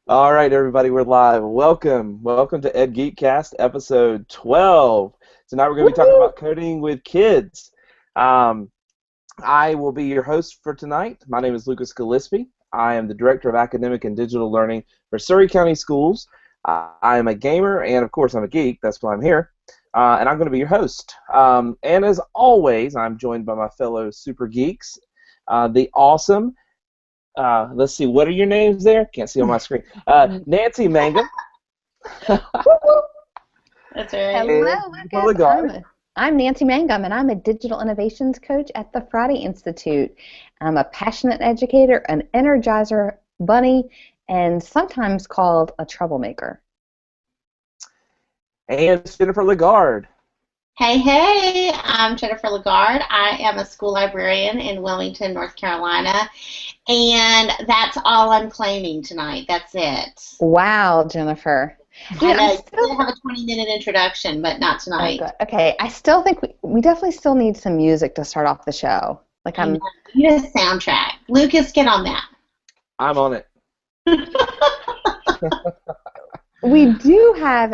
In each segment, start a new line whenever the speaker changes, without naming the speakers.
All right, everybody, we're live. Welcome to EdGeekCast episode 12. Tonight we're going to be talking about coding with kids. I will be your host for tonight. My name is Lucas Gillespie. I am the Director of Academic and Digital Learning for Surrey County Schools. I am a gamer, and of course I'm a geek. That's why I'm here. And I'm going to be your host. And as always, I'm joined by my fellow super geeks, the awesome. Let's see, what are your names there? Can't see on my screen. Nancy Mangum.
That's right.
Hello, Lucas. I'm Nancy Mangum, and I'm a digital innovations coach at the Friday Institute. I'm a passionate educator, an energizer bunny, and sometimes called a troublemaker.
And Jennifer Lagarde.
Hey, I'm Jennifer Lagarde. I am a school librarian in Wilmington, North Carolina, and that's all I'm claiming tonight. That's it.
Wow, Jennifer.
I know, you still have a 20-minute introduction, but not tonight.
Oh, okay, I still think we definitely still need some music to start off the show.
You need a soundtrack. Lucas, get on that.
I'm on it.
We do have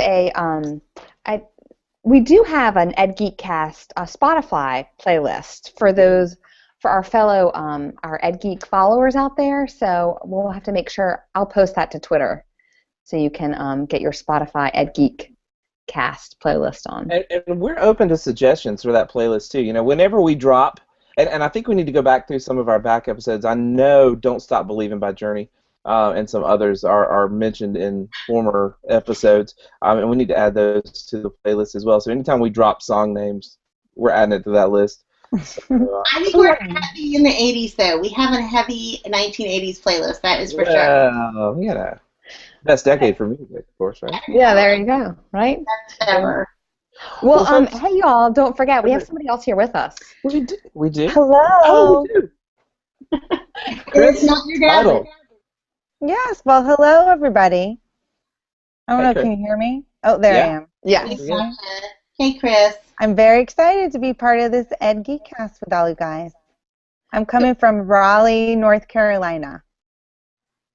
we do have an EdGeekCast Spotify playlist for our fellow our EdGeek followers out there. So we'll have to make sure I'll post that to Twitter, so you can get your Spotify EdGeekCast playlist on.
And we're open to suggestions for that playlist too. You know, whenever we drop, and I think we need to go back through some of our back episodes. I know "Don't Stop Believing" by Journey. And some others are mentioned in former episodes, and we need to add those to the playlist as well. So anytime we drop song names, we're adding it to that list. So,
I think we're heavy in the 80s, though. We have a heavy 1980s playlist, that is for sure.
Yeah, best decade for music, of course, right?
Yeah, there you go, right?
Best ever.
Well, hey, y'all, don't forget, we have somebody else here with us.
We do.
Hello.
Oh, we do.
It's not your dad.
Yes, well, hello, everybody. I don't know,
Chris.
can you hear me? Oh, there I am.
Yeah.
Hey, Chris.
I'm very excited to be part of this EdGeekCast with all you guys. I'm coming from Raleigh, North Carolina.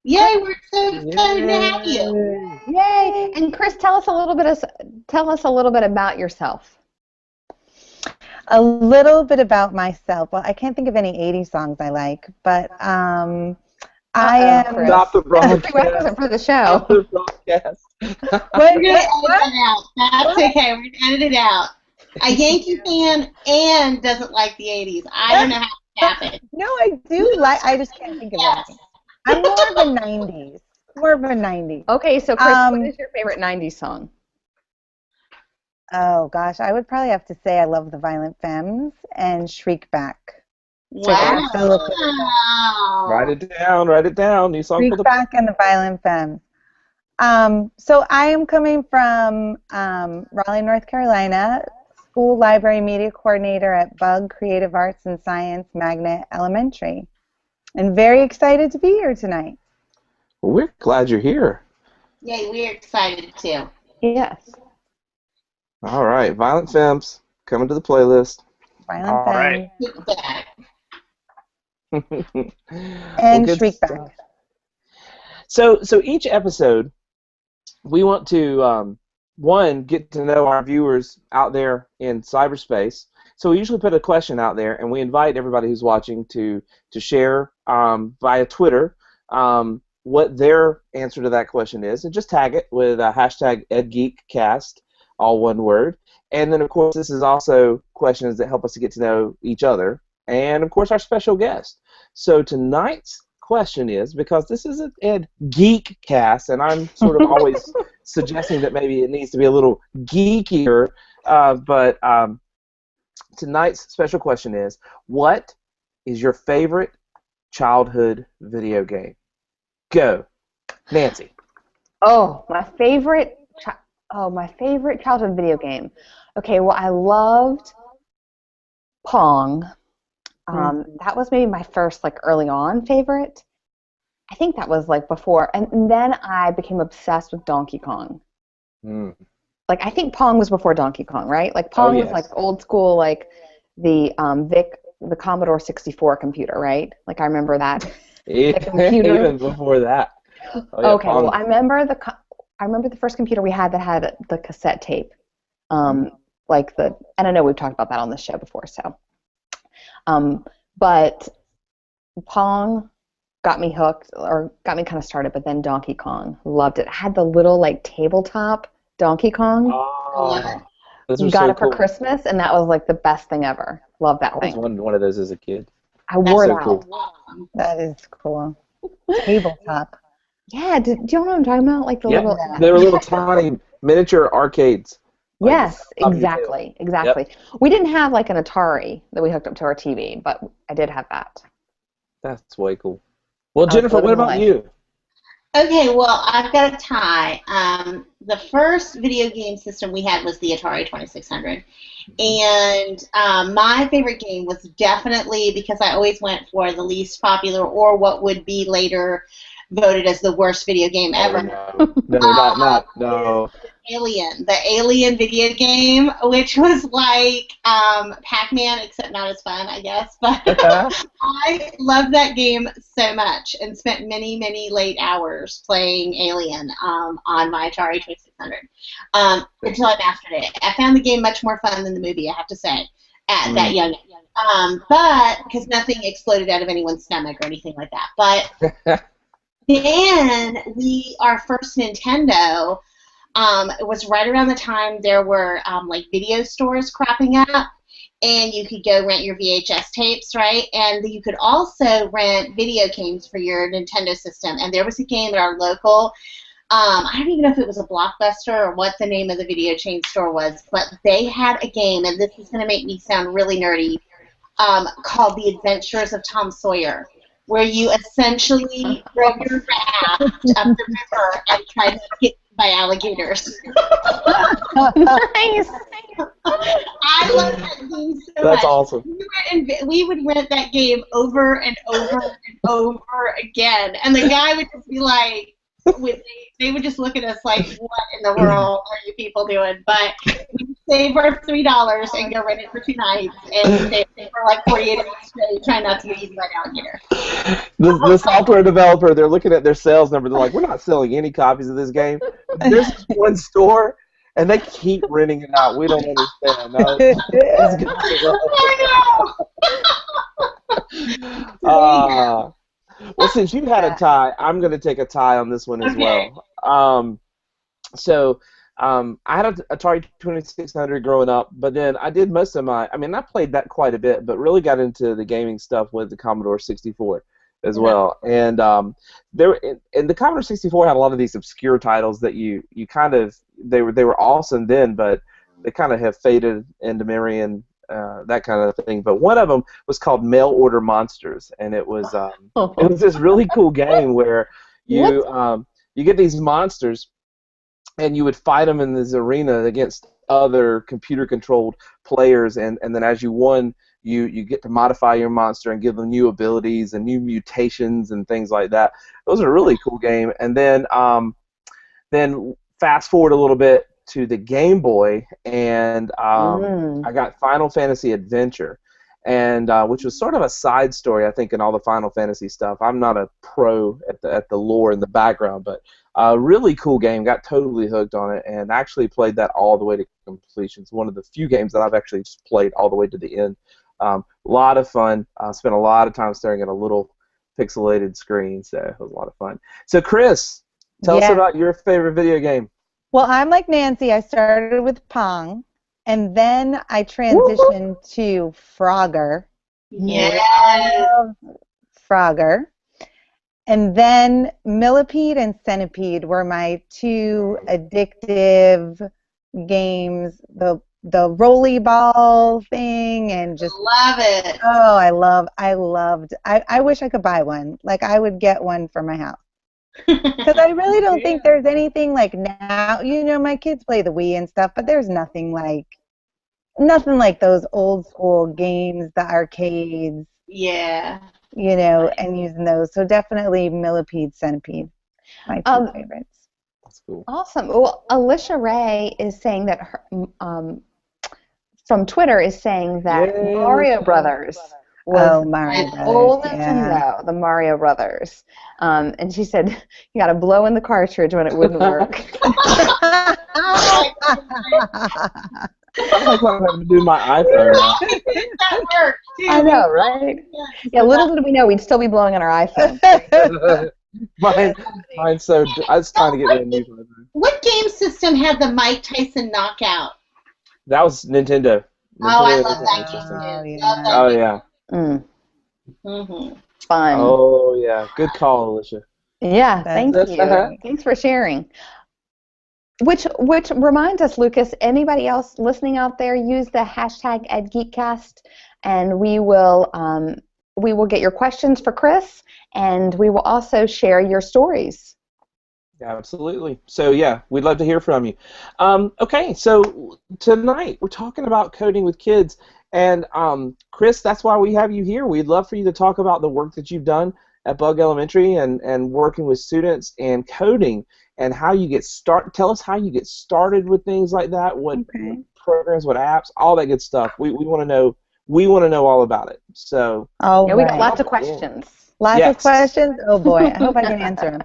Yay, we're so excited to have you.
Yay! And Chris, tell us a little bit about yourself.
A little bit about myself. Well, I can't think of any 80s songs I like, but I am...
Stop the broadcast.
Prerequisite for the show.
Stop the broadcast.
We're going to edit that out. That's okay. We're going to edit it out. A Yankee fan and doesn't like the 80s. I don't know how it happened.
No, I do like... I just can't think of it. I'm more of a 90s. More of a 90s.
Okay, so Chris, what is your favorite 90s song?
Oh, gosh. I would probably have to say I love the Violent Femmes and Shriek Back.
Wow.
Write it down. New song for
Shriek
the...
Back and the Violent Femmes. So I am coming from Raleigh, North Carolina, school library media coordinator at Bug Creative Arts and Science Magnet Elementary. And very excited to be here tonight.
Well, we're glad you're here.
Yay, we're excited too.
Yes.
All right, Violent Femmes coming to the playlist.
Violent
All
Femmes.
Shriek Back.
And
good
Shriek
stuff.
Back.
So each episode, we want to one, get to know our viewers out there in cyberspace. So we usually put a question out there, and we invite everybody who's watching to share via Twitter what their answer to that question is, and just tag it with hashtag EdGeekCast, all one word. And then, of course, this is also questions that help us to get to know each other, and, of course, our special guest. So tonight's question is, because this is an EdGeekCast, and I'm sort of always suggesting that maybe it needs to be a little geekier, but tonight's special question is, what is your favorite childhood video game? Go. Nancy.
Oh, my favorite childhood video game. Okay, well, I loved Pong. That was maybe my first, early on favorite. I think that was, before. And then I became obsessed with Donkey Kong. I think Pong was before Donkey Kong, right? Pong was, old school, the Commodore 64 computer, right? I remember that.
Even before that. Oh yeah,
Okay, well,
Pong.
I remember the first computer we had that had the cassette tape. Like and I know we've talked about that on this show before, so. But Pong got me hooked, or got me kind of started, but then Donkey Kong, loved it. I had the little like tabletop Donkey Kong.
I love it.
Oh, those are
Got
so
it for
cool.
Christmas, and that was like the best thing ever. Love
I
that
always
thing.
wanted one of those as a kid.
I wore it
So
out.
cool.
Awesome.
That is cool. Tabletop.
Yeah, do you know what I'm talking about? Like the
Yep.
little.
They were little tiny miniature arcades. Like
Yes,
top of your table.
exactly, exactly. We didn't have like an Atari that we hooked up to our TV, but I did have that.
That's way cool. Well,
I was
Jennifer, what
living the
about
life.
you?
Okay, well, I've got a tie. The first video game system we had was the Atari 2600. And my favorite game was definitely, because I always went for the least popular or what would be later voted as the worst video game
Oh,
ever.
no, no.
Alien, the Alien video game, which was like Pac-Man, except not as fun, I guess. But I loved that game so much and spent many, many late hours playing Alien on my Atari 2600 until I mastered it. I found the game much more fun than the movie, I have to say, at that young age. But because nothing exploded out of anyone's stomach or anything like that. But then our first Nintendo. It was right around the time there were like video stores cropping up, and you could go rent your VHS tapes, right? And you could also rent video games for your Nintendo system. And there was a game at our local. I don't even know if it was a Blockbuster or what the name of the video chain store was, but they had a game, and this is going to make me sound really nerdy, called The Adventures of Tom Sawyer, where you essentially drove your raft up the river and tried to get by alligators.
Nice.
I love that game so much.
That's awesome.
We would rent that game over and over and over again, and the guy would just be like, they would just look at us like, what in the world are you people doing? But we save our $3 and go rent it for 2 nights and stay for like 48 hours straight, trying not to get eaten by an alligator.
The software developer, they're looking at their sales number. They're like, we're not selling any copies of this game. There's this one store, and they keep renting it out. We don't understand. No,
I know.
well, since you had a tie, I'm going to take a tie on this one as well. I had an Atari 2600 growing up, but then I did most of I played that quite a bit, but really got into the gaming stuff with the Commodore 64 as well. And the Commodore 64 had a lot of these obscure titles that you kind of, they were awesome then, but they kind of have faded into memory and that kind of thing. But one of them was called Mail Order Monsters, and it was this really cool game where you get these monsters, and you would fight them in this arena against other computer-controlled players, and then as you won, you get to modify your monster and give them new abilities and new mutations and things like that. It was a really cool game. And then fast forward a little bit to the Game Boy, and I got Final Fantasy Adventure, and which was sort of a side story, I think, in all the Final Fantasy stuff. I'm not a pro at the lore in the background, but really cool game. Got totally hooked on it, and actually played that all the way to completion. It's one of the few games that I've actually just played all the way to the end. A lot of fun. Spent a lot of time staring at a little pixelated screen, so it was a lot of fun. So, Chris, tell us about your favorite video game.
Well, I'm like Nancy. I started with Pong, and then I transitioned to Frogger.
Yeah.
Frogger. And then Millipede and Centipede were my 2 addictive games. The rolly ball thing, and just
love it.
Oh, I loved. I wish I could buy one. Like, I would get one for my house. Because I really don't think there's anything like now. You know, my kids play the Wii and stuff, but there's nothing like those old school games, the arcades.
Yeah.
You know, and using those. So definitely Millipede, Centipede, my 2 favorites.
That's cool.
Awesome. Well, Alicia Ray is saying that her, from Twitter is saying that Mario Brothers was
Oh, Mario
an
Brothers,
old
yeah.
Nintendo, the Mario Brothers. And she said you got to blow in the cartridge when it wouldn't work.
Sounds like what I'm having to do my iPhone now.
That worked too.
I know, right? Yeah, little did we know we'd still be blowing on our iPhone.
Mine's so. It's time to get rid of new phone.
What game system had the Mike Tyson knockout?
That was Nintendo.
Oh, I
Nintendo
love that
Entertainment
game
System.
too.
yeah.
Love that
Oh
game.
yeah.
Mm,
Mm-hmm.
fun.
Oh yeah. Good call, Alicia.
Yeah,
That's
thank you. Thanks for sharing. Which reminds us, Lucas, anybody else listening out there, use the hashtag EdGeekCast, and we will get your questions for Chris, and we will also share your stories.
Yeah, absolutely. So yeah, we'd love to hear from you. Okay, so tonight we're talking about coding with kids, and Chris, that's why we have you here. We'd love for you to talk about the work that you've done at Bug Elementary and working with students and coding and how you get started. Tell us how you get started with things like that. What programs, what apps, all that good stuff. We want to know. We want to know all about it. So
Yeah, we got lots of questions.
Lots of questions? Oh boy, I hope I can answer them.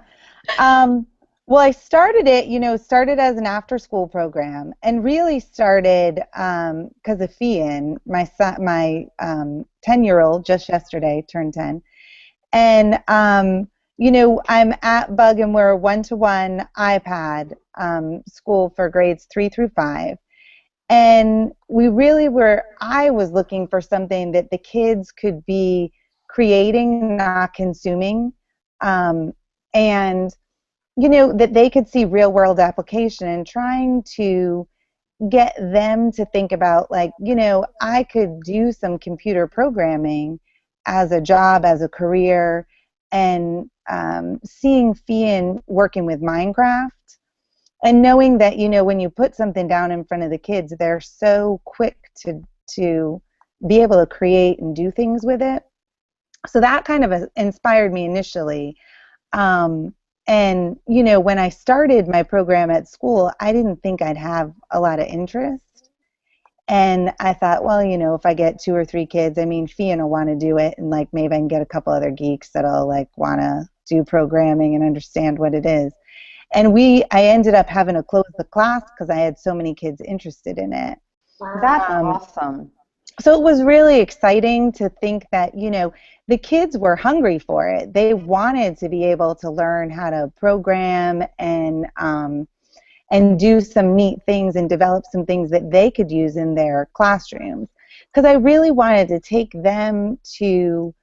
Well, I started it, started as an after-school program, and really started because of Fian, my son, my 10-year-old, just yesterday turned 10, and I'm at Bug, and we're a one-to-one iPad school for grades 3 through 5, and I was looking for something that the kids could be creating, not consuming, and that they could see real world application, and trying to get them to think about I could do some computer programming as a job, as a career, and seeing Fian working with Minecraft and knowing that when you put something down in front of the kids, they're so quick to be able to create and do things with it. So that kind of inspired me initially. And, when I started my program at school, I didn't think I'd have a lot of interest. And I thought, well, if I get 2 or 3 kids, Fian will want to do it. And, maybe I can get a couple other geeks that'll, want to do programming and understand what it is. And I ended up having to close the class because I had so many kids interested in it.
Wow.
That's awesome.
So it was really exciting to think that, the kids were hungry for it. They wanted to be able to learn how to program and do some neat things and develop some things that they could use in their classrooms. Because I really wanted to take them to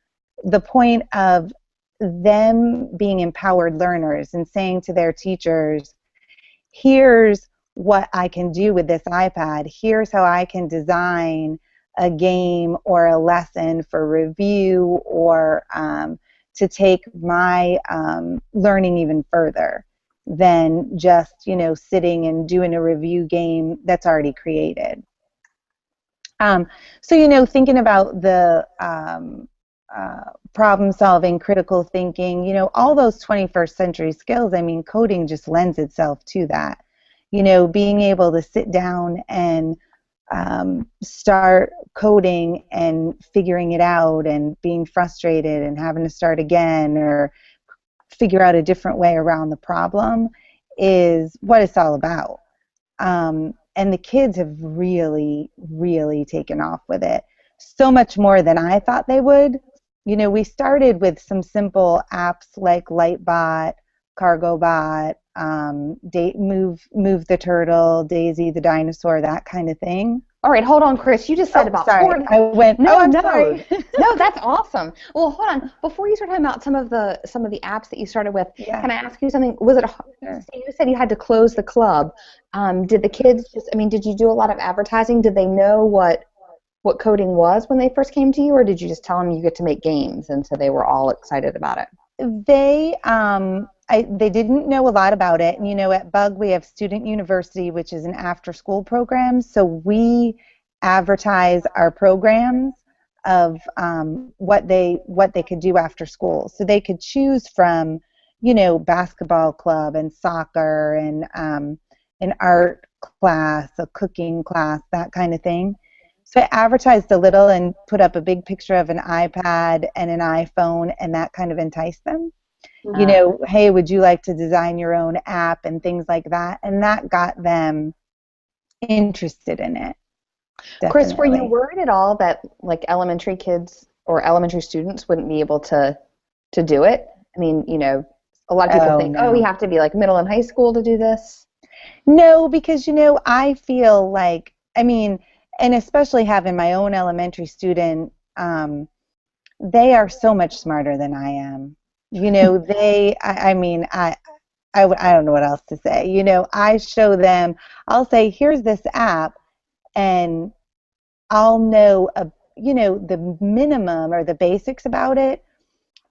the point of them being empowered learners and saying to their teachers, here's what I can do with this iPad. Here's how I can design a game or a lesson for review, or to take my learning even further than just sitting and doing a review game that's already created. So thinking about the problem solving, critical thinking, all those 21st century skills, coding just lends itself to that. Being able to sit down and start coding and figuring it out and being frustrated and having to start again or figure out a different way around the problem is what it's all about. And the kids have really, really taken off with it. So much more than I thought they would. We started with some simple apps like Lightbot, CargoBot, Move the Turtle, Daisy the dinosaur, that kind of thing.
All right, hold on, Chris. You just said about
sorry. I went.
No,
I'm
no,
sorry.
no. That's awesome. Well, hold on. Before you start talking about some of the apps that you started with, can I ask you something? Was it? You said you had to close the club. Did the kids just? Did you do a lot of advertising? Did they know what coding was when they first came to you, or did you just tell them you get to make games, and so they were all excited about it?
They didn't know a lot about it. And, at Bug we have Student University, which is an after-school program. So we advertise our programs of what they could do after school. So they could choose from, basketball club and soccer and an art class, a cooking class, that kind of thing. So I advertised a little and put up a big picture of an iPad and an iPhone, and that kind of enticed them. You know, hey, would you like to design your own app and things like that? And that got them interested in it. Definitely.
Chris, were you worried at all that like elementary kids or elementary students wouldn't be able to do it? I mean, you know, a lot of people think,
no.
oh, you have to be like middle and high school to do this.
No, because, you know, I feel like, I mean, and especially having my own elementary student, they are so much smarter than I am. You know, I mean, I don't know what else to say. You know, I show them, I'll say, here's this app, and I'll know, you know, the minimum or the basics about it,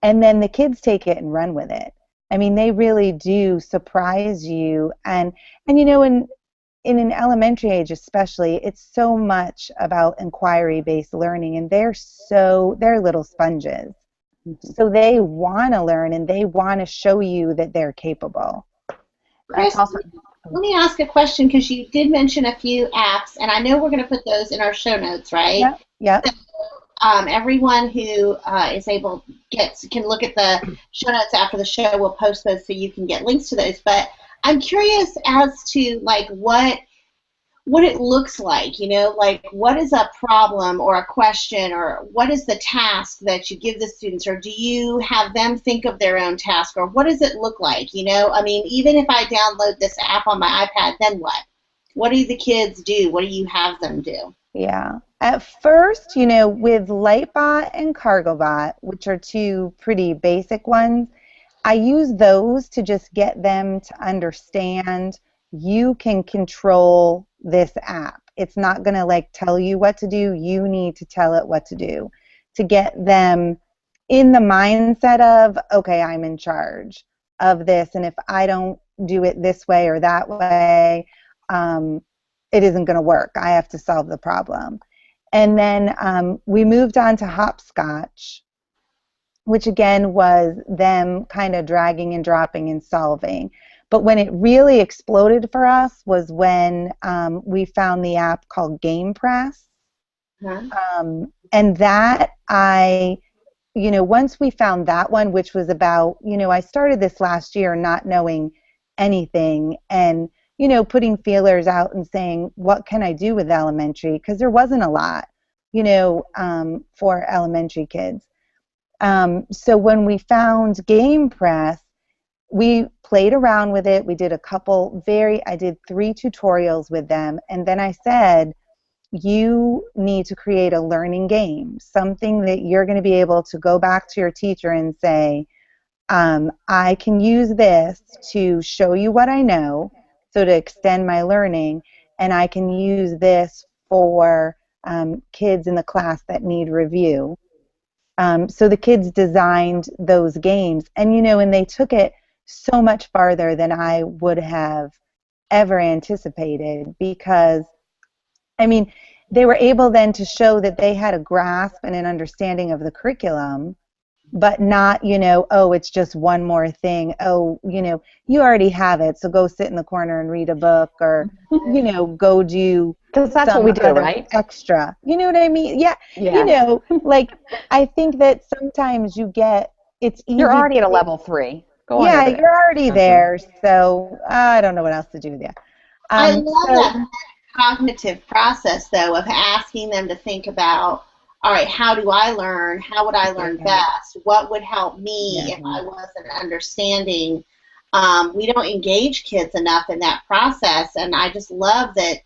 and then the kids take it and run with it. I mean, they really do surprise you, and you know, in an elementary age especially, it's so much about inquiry-based learning, and they're little sponges. Mm-hmm. So they want to learn, and they want to show you that they're capable.
Chris, let me ask a question, because you did mention a few apps, and I know we're going to put those in our show notes, right?
Yeah.
So, everyone who is able can look at the show notes after the show. We'll post those so you can get links to those. But I'm curious as to like what it looks like. You know, like what is a problem or a question, or what is the task that you give the students, or do you have them think of their own task, or what does it look like? You know, I mean, even if I download this app on my iPad, then what? What do the kids do? What do you have them do?
Yeah. At first, you know, with Lightbot and CargoBot, which are two pretty basic ones, I use those to just get them to understand you can control this app. It's not going to like tell you what to do. You need to tell it what to do, to get them in the mindset of, okay, I'm in charge of this, and if I don't do it this way or that way, it isn't going to work. I have to solve the problem. And then we moved on to Hopscotch, which again was them kind of dragging and dropping and solving. But when it really exploded for us was when we found the app called Game Press. And that you know, once we found that one, which was about, you know, I started this last year not knowing anything, and you know, putting feelers out and saying, what can I do with elementary? Because there wasn't a lot, you know, for elementary kids. So when we found Game Press, we played around with it. We did I did 3 tutorials with them. And then I said, you need to create a learning game, something that you're going to be able to go back to your teacher and say, I can use this to show you what I know, so to extend my learning, and I can use this for kids in the class that need review. So the kids designed those games, and you know, and they took it so much farther than I would have ever anticipated, because I mean, they were able then to show that they had a grasp and an understanding of the curriculum, but not, you know, oh, it's just one more thing. Oh, you know, you already have it, so go sit in the corner and read a book, or, you know, go do
because that's what we do, right?
Extra. You know what I mean? Yeah. You know, like, I think that sometimes it's easy.
You're already at a level 3. Go on.
Yeah, you're already there, so I don't know what else to do there.
I love that cognitive process, though, of asking them to think about, all right, how do I learn? How would I learn best? What would help me if I wasn't understanding? We don't engage kids enough in that process, and I just love that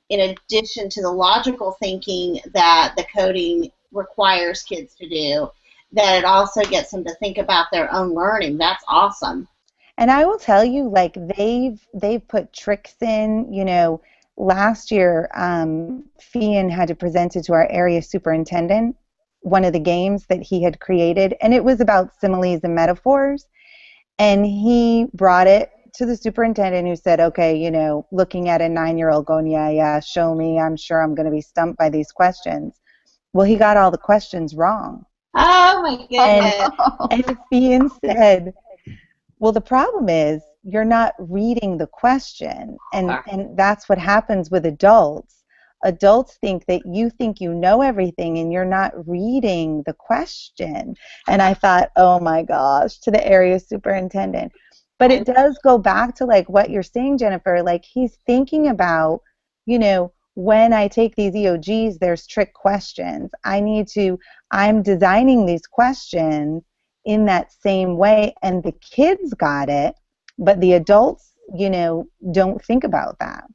in addition to the logical thinking that the coding requires kids to do, that it also gets them to think about their own learning. That's awesome.
And I will tell you, like, they've put tricks in, you know. Last year, Fian had to present it to our area superintendent, one of the games that he had created, and it was about similes and metaphors. And he brought it to the superintendent, who said, okay, you know, looking at a 9-year-old going, yeah, show me, I'm sure I'm going to be stumped by these questions. Well, he got all the questions wrong.
Oh, my goodness.
And Fian said, well, the problem is, you're not reading the question, and that's what happens with adults. adults think that you know everything and you're not reading the question. And I thought, oh my gosh, to the area superintendent. But it does go back to like what you're saying, Jennifer, like he's thinking about, you know, when I take these EOGs, there's trick questions. I'm designing these questions in that same way, and the kids got it, but the adults, you know, don't think about that.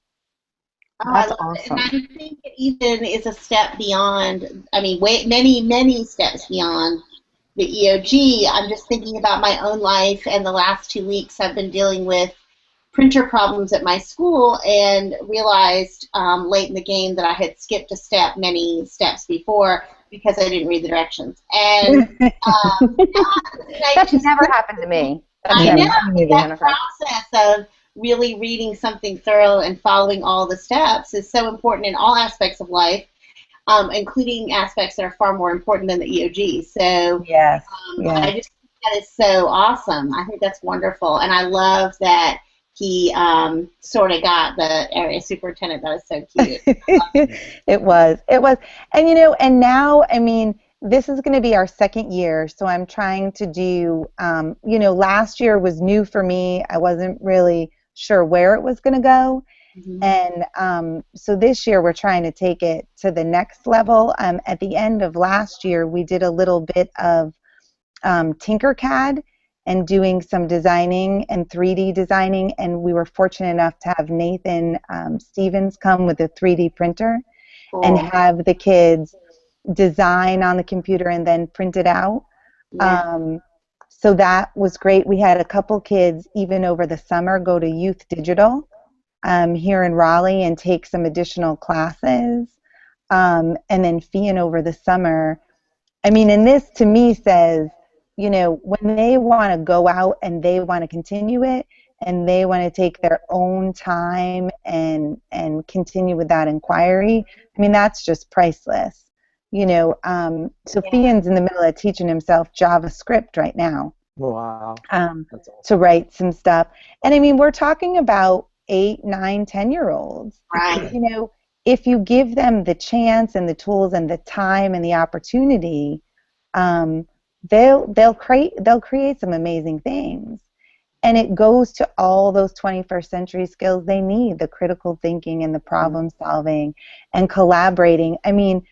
Oh,
That's
I love it.
awesome.
And I think it even is a step beyond, I mean, many steps beyond the EOG. I'm just thinking about my own life, and the last 2 weeks I've been dealing with printer problems at my school, and realized late in the game that I had skipped a step many steps before because I didn't read the directions. And
That's never happened to me.
I know that
Jennifer.
process of really reading something thorough and following all the steps is so important in all aspects of life, including aspects that are far more important than the EOG. So
Yes.
I just think that is so awesome. I think that's wonderful, and I love that he sort of got the area superintendent. That is so cute.
It was, and you know, and now, I mean, this is going to be our second year, so I'm trying to do, you know, last year was new for me. I wasn't really sure where it was going to go, and so this year we're trying to take it to the next level. At the end of last year, we did a little bit of Tinkercad and doing some designing and 3D designing, and we were fortunate enough to have Nathan Stevens come with a 3D printer and have the kids design on the computer and then print it out. So that was great. We had a couple kids even over the summer go to Youth Digital here in Raleigh and take some additional classes, and then Fian over the summer. I mean, and this to me says, you know, when they want to go out and they want to continue it and they want to take their own time and continue with that inquiry, I mean, that's just priceless. You know, Sophian's in the middle of teaching himself JavaScript right now.
Wow.
To write some stuff. And I mean, we're talking about 8, 9, 10-year-olds.
Right.
You know, if you give them the chance and the tools and the time and the opportunity, they'll create some amazing things. And it goes to all those 21st century skills they need, the critical thinking and the problem solving and collaborating. I mean,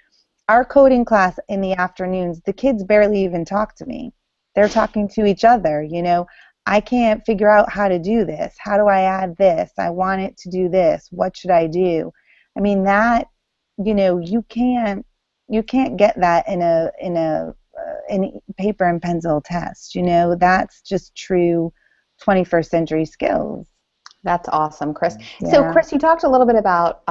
our coding class in the afternoons, the kids barely even talk to me. They're talking to each other, you know. I can't figure out how to do this. How do I add this? I want it to do this. What should I do? I mean, that, you know, you can't get that in a paper and pencil test, you know. That's just true 21st century skills.
That's awesome, Chris.
Yeah.
So, Chris, you talked a little bit about,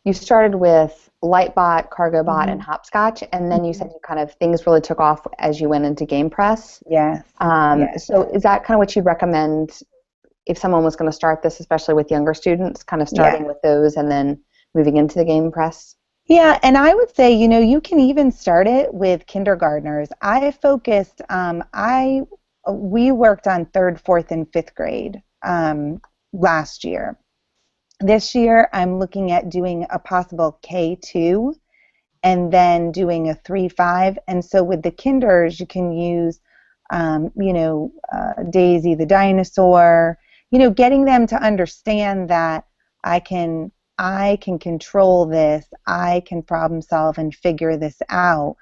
you started with Lightbot, CargoBot, and Hopscotch, and then you said you kind of, things really took off as you went into GamePress.
Yes.
So is that kind of what you'd recommend if someone was going to start this, especially with younger students, kind of starting with those and then moving into the GamePress?
Yeah, and I would say, you know, you can even start it with kindergartners. I focused, we worked on 3rd, 4th, and 5th grade last year. This year, I'm looking at doing a possible K2 and then doing a 3-5. And so with the kinders, you can use, you know, Daisy the dinosaur, you know, getting them to understand that I can control this, I can problem solve and figure this out.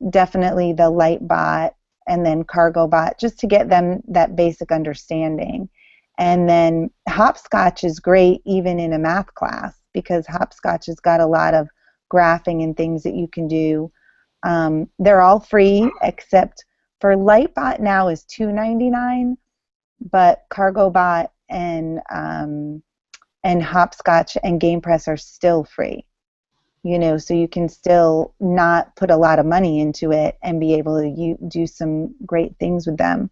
Definitely the Lightbot and then CargoBot, just to get them that basic understanding. And then Hopscotch is great even in a math class because Hopscotch has got a lot of graphing and things that you can do. They're all free except for Lightbot now is $2.99, but CargoBot and Hopscotch and GamePress are still free. You know, so you can still not put a lot of money into it and be able to do some great things with them.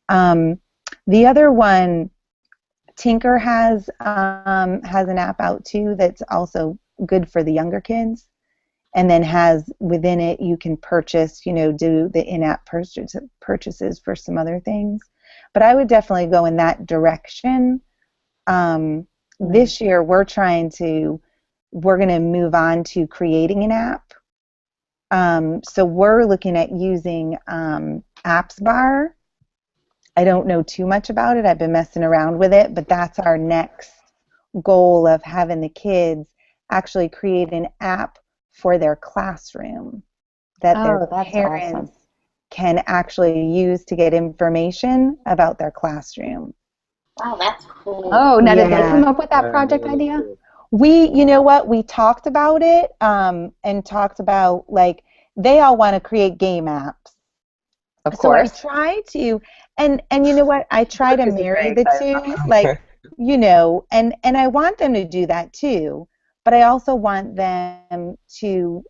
The other one, Tinker has an app out too that's also good for the younger kids, and then has within it you can purchase, you know, do the in-app purchases for some other things. But I would definitely go in that direction. This year we're trying to we're going to move on to creating an app. So we're looking at using Apps Bar. I don't know too much about it. I've been messing around with it, but that's our next goal of having the kids actually create an app for their classroom that their parents can actually use to get information about their classroom.
Wow, that's cool.
Oh, now did they come up with that project idea?
You know what, we talked about it and talked about, like, they all want to create game apps.
Of course.
So I try to, and you know what, I try to marry the two, like, you know, and I want them to do that too, but I also want them to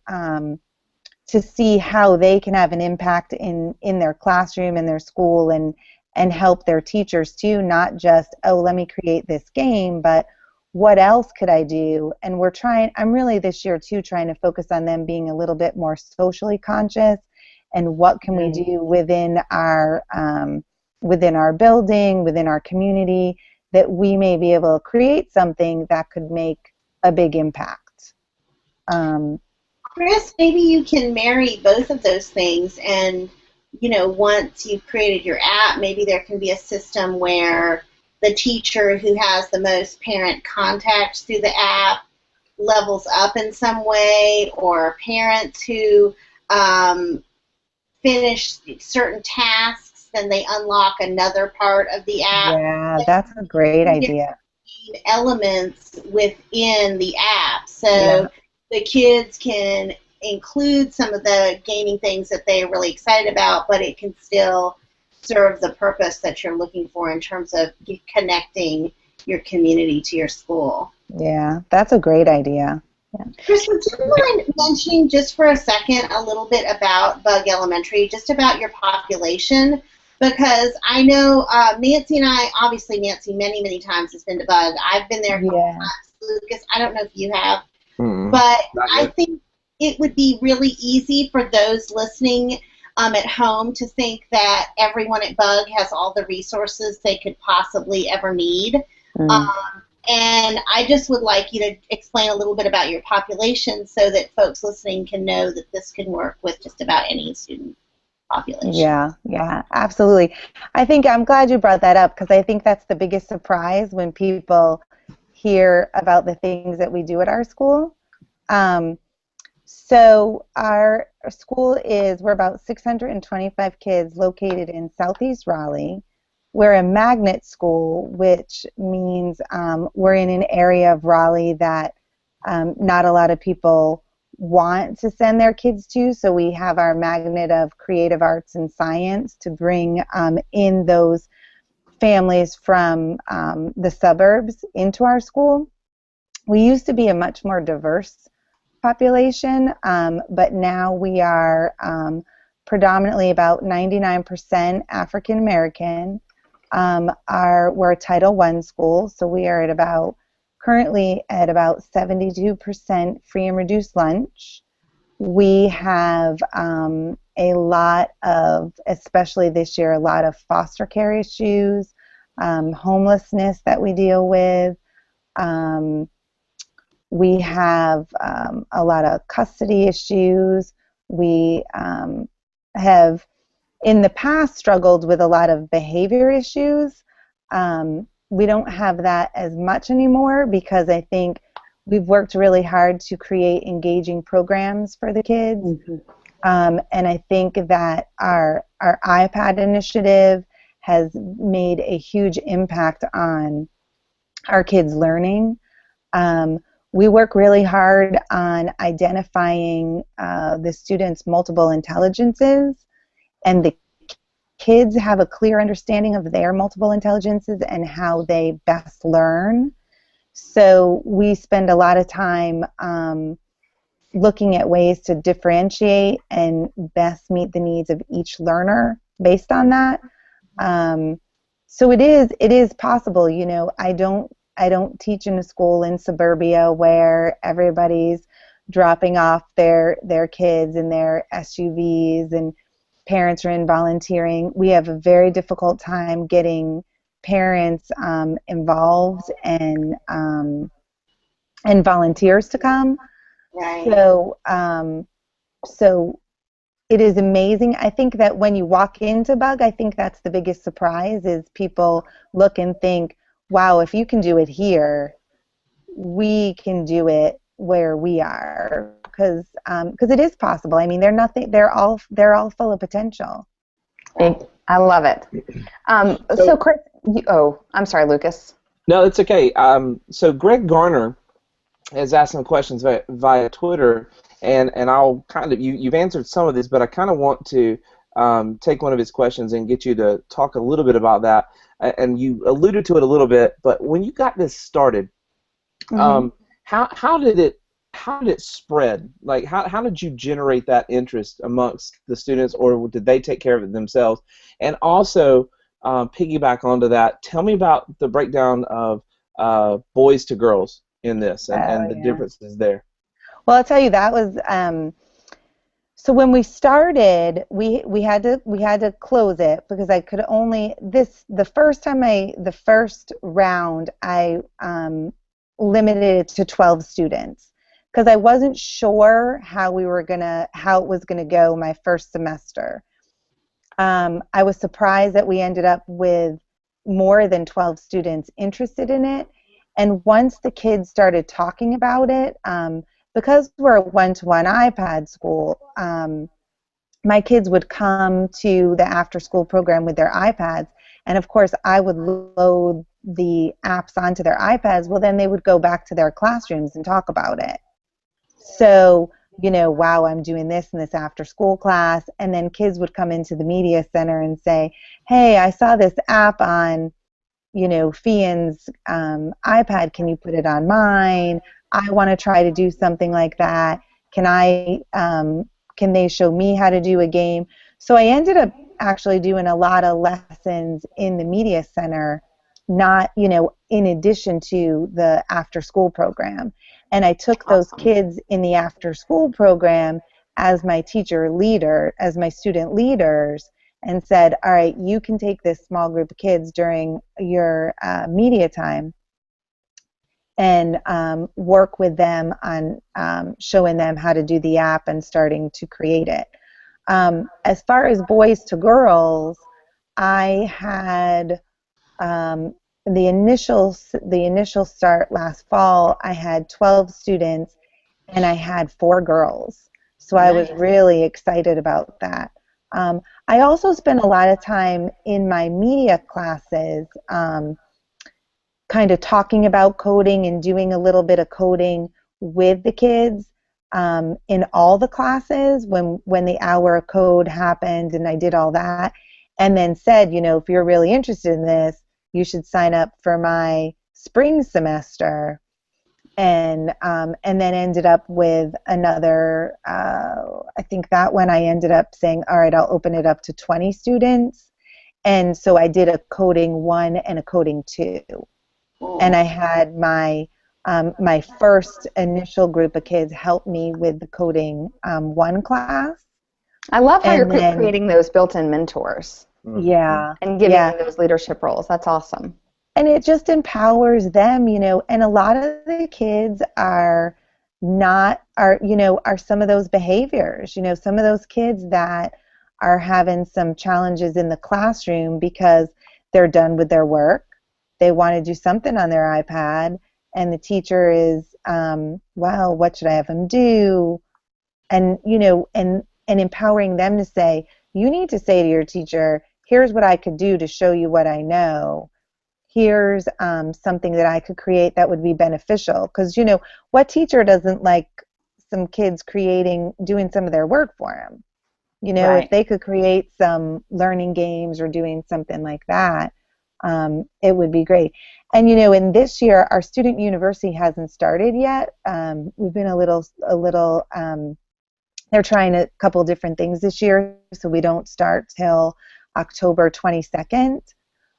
see how they can have an impact in their classroom, in their school, and help their teachers too, not just, oh, let me create this game, but what else could I do? And I'm really this year too trying to focus on them being a little bit more socially conscious, and what can we do within our building, within our community, that we may be able to create something that could make a big impact.
Chris, maybe you can marry both of those things, and once you've created your app, maybe there can be a system where the teacher who has the most parent contacts through the app levels up in some way, or parents who finish certain tasks, then they unlock another part of the app.
Yeah, that's a great idea.
Elements within the app, so the kids can include some of the gaming things that they're really excited about, but it can still serve the purpose that you're looking for in terms of connecting your community to your school.
Yeah, that's a great idea. Yeah.
Chris, would you mind mentioning just for a second a little bit about Bug Elementary, just about your population? Because I know Nancy and I, obviously Nancy many, many times has been to Bug. I've been there a couple times. Lucas, I don't know if you have. But I think it would be really easy for those listening at home to think that everyone at Bug has all the resources they could possibly ever need. And I just would like you to explain a little bit about your population so that folks listening can know that this can work with just about any student population.
Yeah, absolutely. I think I'm glad you brought that up, because I think that's the biggest surprise when people hear about the things that we do at our school. So our school we're about 625 kids located in Southeast Raleigh. We're a magnet school, which means we're in an area of Raleigh that not a lot of people want to send their kids to, so we have our magnet of creative arts and science to bring in those families from the suburbs into our school. We used to be a much more diverse population, but now we are predominantly about 99% African American. We're a Title I school, so we are currently at about 72% free and reduced lunch. We have a lot of, especially this year, a lot of foster care issues, homelessness that we deal with. We have a lot of custody issues. We have in the past struggled with a lot of behavior issues. We don't have that as much anymore, because I think we've worked really hard to create engaging programs for the kids. And I think that our iPad initiative has made a huge impact on our kids' learning. We work really hard on identifying the students' multiple intelligences, and the kids have a clear understanding of their multiple intelligences and how they best learn. So we spend a lot of time looking at ways to differentiate and best meet the needs of each learner based on that. So it is possible. I don't teach in a school in suburbia where everybody's dropping off their kids in their SUVs and parents are in volunteering. We have a very difficult time getting parents involved and and volunteers to come.
Right.
So it is amazing. I think that when you walk into Bug, I think that's the biggest surprise is people look and think, wow, if you can do it here, we can do it where we are, because it is possible. I mean, they're all full of potential.
I love it. So Chris, I'm sorry, Lucas.
No, it's okay. So Greg Garner has asked some questions via Twitter, and I'll kind of you've answered some of these, but I kind of want to take one of his questions and get you to talk a little bit about that. And you alluded to it a little bit, but when you got this started, how did it spread? Like how did you generate that interest amongst the students, or did they take care of it themselves? And also, piggyback onto that, tell me about the breakdown of boys to girls in this and the differences there.
Well, I'll tell you, that was so when we started, we had to close it because I could only the first round I limited it to 12 students because I wasn't sure how it was gonna go my first semester. I was surprised that we ended up with more than 12 students interested in it, and once the kids started talking about it, because we're a one-to-one iPad school, my kids would come to the after-school program with their iPads, and of course I would load the apps onto their iPads. Well, then they would go back to their classrooms and talk about it. So, wow, I'm doing this in this after-school class, and then kids would come into the media center and say, hey, I saw this app on, Fian's iPad. Can you put it on mine? I want to try to do something like that. Can they show me how to do a game? So I ended up actually doing a lot of lessons in the media center, not, in addition to the after-school program. And I took those kids in the after-school program as my as my student leaders, and said, all right, you can take this small group of kids during your media time and work with them on showing them how to do the app and starting to create it. As far as boys to girls, I had the initial start last fall. I had 12 students, and I had 4 girls. So I was really excited about that. I also spent a lot of time in my media classes kind of talking about coding and doing a little bit of coding with the kids in all the classes when the hour of code happened, and I did all that, and then said, if you're really interested in this, you should sign up for my spring semester, and then ended up with another, I think that one I ended up saying, all right, I'll open it up to 20 students, and so I did a coding 1 and a coding 2. And I had my first initial group of kids help me with the coding 1 class.
I love how you're creating those built-in mentors.
Yeah.
And giving them those leadership roles. That's awesome.
And it just empowers them, and a lot of the kids are some of those behaviors, some of those kids that are having some challenges in the classroom because they're done with their work. They want to do something on their iPad, and the teacher is, well, what should I have them do? And, and empowering them to say, you need to say to your teacher, here's what I could do to show you what I know. Here's something that I could create that would be beneficial. Because, what teacher doesn't like some kids doing some of their work for them? If they could create some learning games or doing something like that, it would be great. And in this year, our student university hasn't started yet. We've been a little. They're trying a couple different things this year, so we don't start till October 22nd.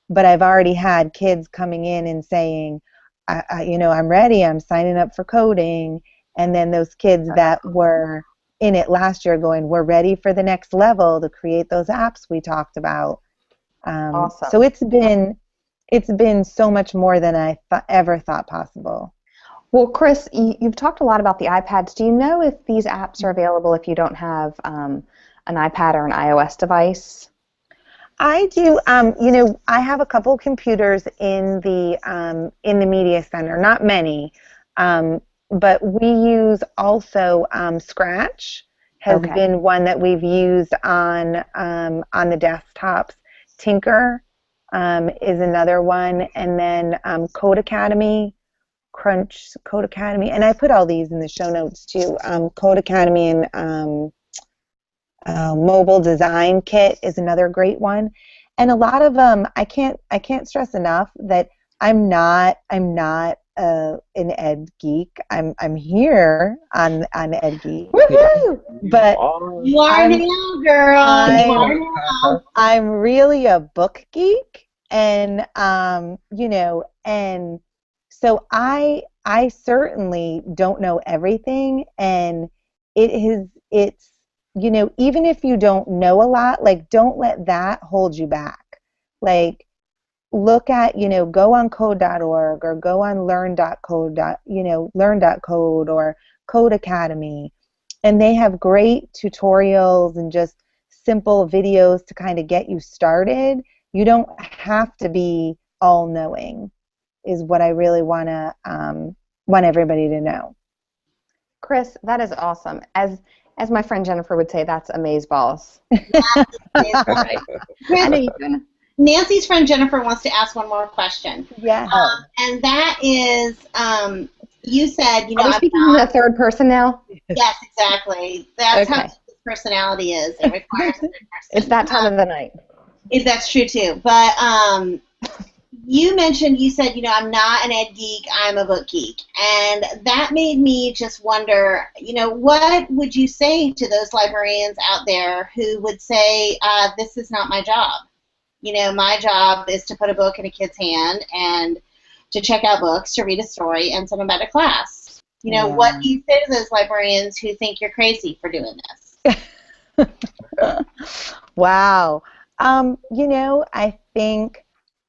But I've already had kids coming in and saying, I'm ready. I'm signing up for coding. And then those kids that were in it last year going, we're ready for the next level to create those apps we talked about.
Awesome.
So it's been so much more than I ever thought possible.
Well, Chris, you've talked a lot about the iPads. Do you know if these apps are available if you don't have an iPad or an iOS device?
I do. I have a couple computers in the media center. Not many, but we use also Scratch has been one that we've used on the desktops. Tinker is another one, and then Code Academy, Code Academy, and I put all these in the show notes too. Code Academy and Mobile Design Kit is another great one, and a lot of them. I can't stress enough that I'm not an ed geek. I'm here on EdGeek.
Woohoo!
But
you are now, girl. You are now.
I'm really a book geek, and and so I certainly don't know everything, and it's even if you don't know a lot, like, don't let that hold you back. Like, look at, go on code.org or go on learn.code or Code Academy, and they have great tutorials and just simple videos to kind of get you started. You don't have to be all-knowing, is what I really want everybody to know.
Chris, that is awesome. As my friend Jennifer would say, that's amazeballs.
Right.
I know you're gonna.
Nancy's friend Jennifer wants to ask one more question.
Yeah.
And that is, you said,
Are we speaking in the third person now?
Yes, exactly. That's
Okay.
how his personality is. It requires a third person.
It's that time of the night.
That's true too. But you said, I'm not an ed geek, I'm a book geek. And that made me just wonder, what would you say to those librarians out there who would say, this is not my job? My job is to put a book in a kid's hand and to check out books, to read a story, and send them back to class. What do you say to those librarians who think you're crazy for doing this?
Wow. I think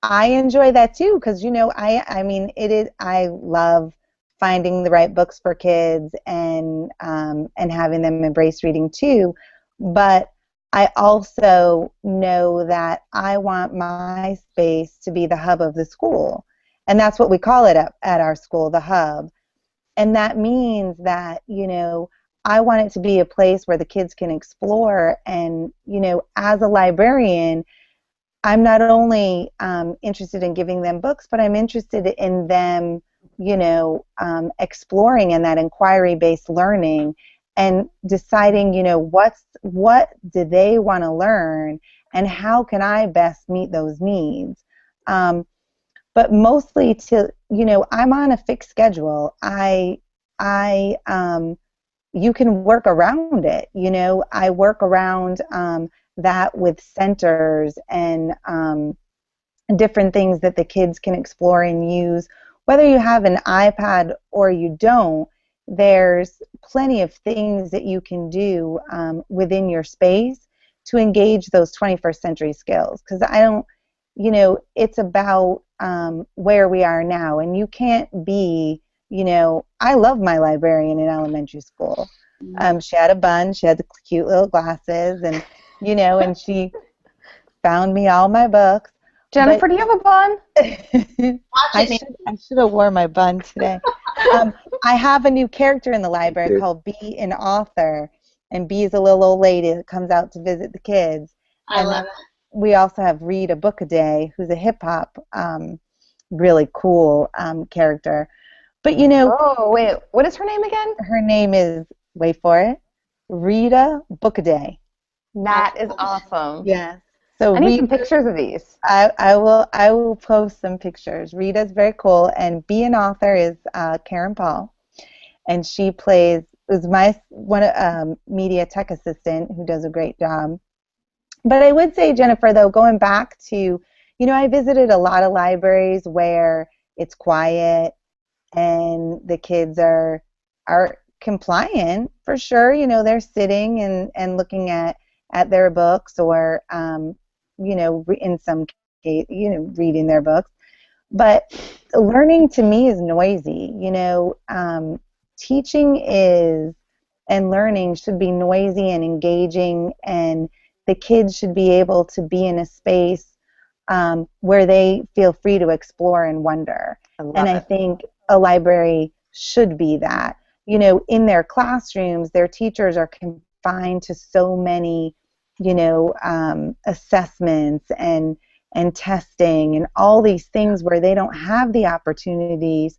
I enjoy that too, because I love finding the right books for kids and having them embrace reading too, but I also know that I want my space to be the hub of the school, and that's what we call it at our school, the hub. And that means that, I want it to be a place where the kids can explore, and, as a librarian, I'm not only interested in giving them books, but I'm interested in them, exploring in that inquiry-based learning and deciding, what do they want to learn and how can I best meet those needs. But mostly I'm on a fixed schedule. You can work around it. I work around that with centers and different things that the kids can explore and use. Whether you have an iPad or you don't, there's plenty of things that you can do within your space to engage those 21st century skills. Because it's about where we are now, and you can't be, I love my librarian in elementary school. She had a bun, she had the cute little glasses, and and she found me all my books.
Jennifer, do you have a bun?
I should have worn my bun today. I have a new character in the library called Bee, an author, and Bee is a little old lady that comes out to visit the kids.
I love it.
We also have Read a Book a Day, who's a hip hop, really cool character. But
Oh, wait, what is her name again?
Her name is, wait for it, Read a Book a Day.
That is awesome.
Yes. So
I need some pictures of these.
I will post some pictures. Rita's very cool, and Be an Author is Karen Paul, and she is my media tech assistant who does a great job. But I would say, Jennifer, though, going back to, I visited a lot of libraries where it's quiet and the kids are compliant for sure. They're sitting and looking at their books, or in some case, reading their books. But learning to me is noisy. You know, teaching is and learning should be noisy and engaging, and the kids should be able to be in a space where they feel free to explore and wonder. And I think a library should be that. You know, in their classrooms, their teachers are confined to so many, you know, assessments and testing and all these things where they don't have the opportunities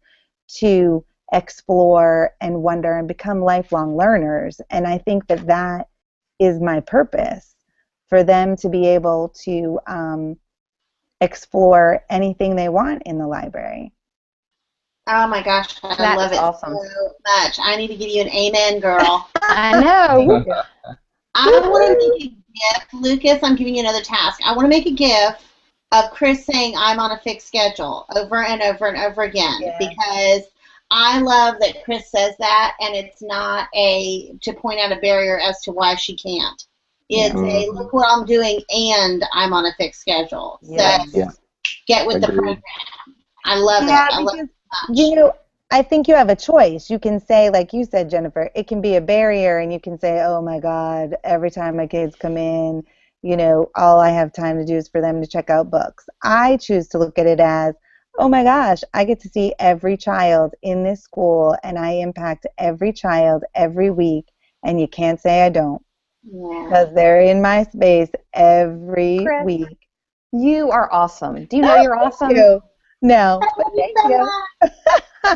to explore and wonder and become lifelong learners. And I think that that is my purpose, for them to be able to explore anything they want in the library.
Oh my gosh, I love it
awesome.
so much. I need to give you an amen, girl.
I know.
I want to make a GIF. Lucas, I'm giving you another task. I want to make a GIF of Chris saying I'm on a fixed schedule over and over and over again, because I love that Chris says that, and it's not to point out a barrier as to why she can't. It's a look what I'm doing, and I'm on a fixed schedule. So get with the program. I love it. I love it so much.
You know, I think you have a choice. You can say, like you said, Jennifer, it can be a barrier, and you can say, oh my God, every time my kids come in, you know, all I have time to do is for them to check out books. I choose to look at it as, oh my gosh, I get to see every child in this school, and I impact every child every week, and you can't say I don't, because they're in my space every week.
You are awesome. Do you know you're awesome?
No, but thank you.